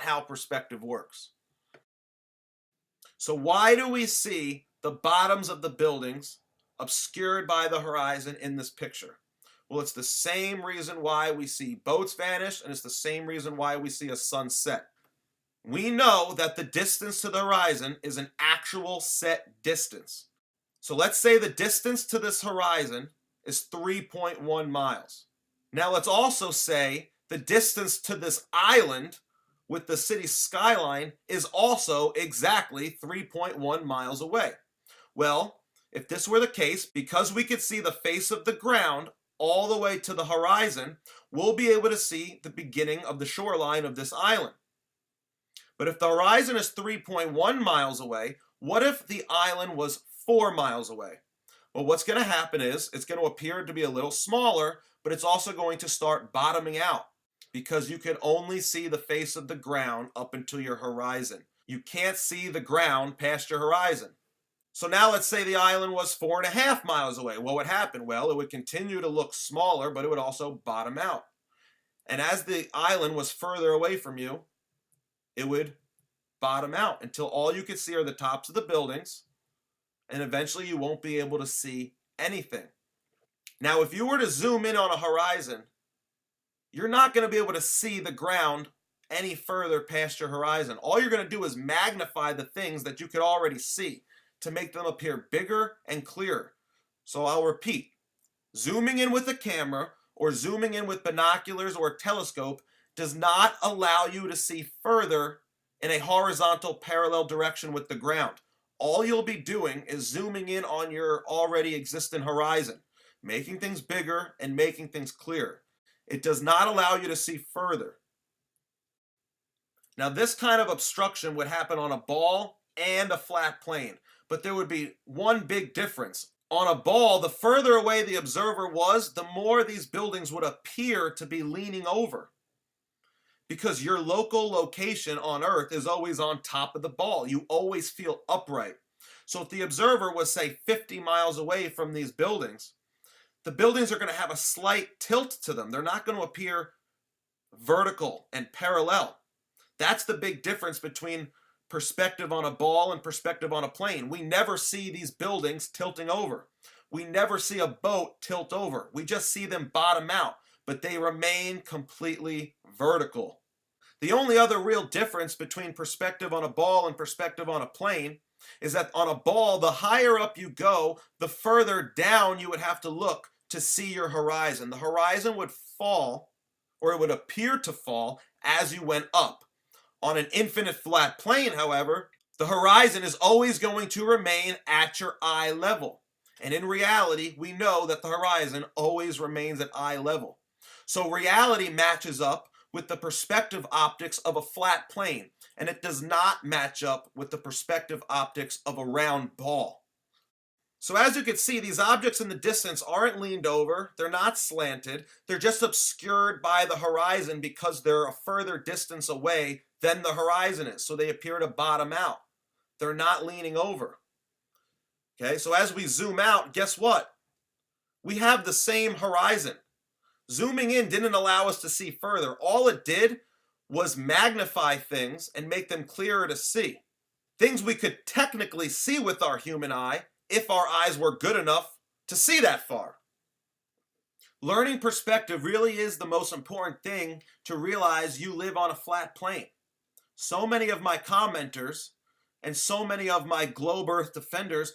how perspective works. So why do we see the bottoms of the buildings obscured by the horizon in this picture? Well, it's the same reason why we see boats vanish, and it's the same reason why we see a sunset. We know that the distance to the horizon is an actual set distance. So let's say the distance to this horizon is 3.1 miles. Now let's also say the distance to this island with the city skyline is also exactly 3.1 miles away. Well, if this were the case, because we could see the face of the ground all the way to the horizon, we'll be able to see the beginning of the shoreline of this island. But if the horizon is 3.1 miles away, what if the island was 4 miles away? Well, what's going to happen is it's going to appear to be a little smaller, but it's also going to start bottoming out because you can only see the face of the ground up until your horizon. You can't see the ground past your horizon. So now let's say the island was 4.5 miles away. What would happen? Well, it would continue to look smaller, but it would also bottom out. And as the island was further away from you, it would bottom out until all you could see are the tops of the buildings, and eventually you won't be able to see anything. Now, if you were to zoom in on a horizon, you're not going to be able to see the ground any further past your horizon. All you're going to do is magnify the things that you could already see to make them appear bigger and clearer. So I'll repeat, zooming in with a camera or zooming in with binoculars or a telescope does not allow you to see further in a horizontal parallel direction with the ground. All you'll be doing is zooming in on your already existing horizon, making things bigger and making things clearer. It does not allow you to see further. Now, this kind of obstruction would happen on a ball and a flat plane, but there would be one big difference. On a ball, the further away the observer was, the more these buildings would appear to be leaning over, because your local location on Earth is always on top of the ball. You always feel upright. So if the observer was, say, 50 miles away from these buildings, the buildings are going to have a slight tilt to them. They're not going to appear vertical and parallel. That's the big difference between perspective on a ball and perspective on a plane. We never see these buildings tilting over. We never see a boat tilt over. We just see them bottom out, but they remain completely vertical. The only other real difference between perspective on a ball and perspective on a plane is that on a ball, the higher up you go, the further down you would have to look to see your horizon. The horizon would fall, or it would appear to fall, as you went up. On an infinite flat plane, however, the horizon is always going to remain at your eye level. And in reality, we know that the horizon always remains at eye level. So reality matches up with the perspective optics of a flat plane, and it does not match up with the perspective optics of a round ball. So as you can see, these objects in the distance aren't leaned over, they're not slanted, they're just obscured by the horizon because they're a further distance away than the horizon is, so they appear to bottom out. They're not leaning over. Okay, so as we zoom out, guess what? We have the same horizon. Zooming in didn't allow us to see further. All it did was magnify things and make them clearer to see. Things we could technically see with our human eye if our eyes were good enough to see that far. Learning perspective really is the most important thing to realize you live on a flat plane. So many of my commenters and so many of my globe Earth defenders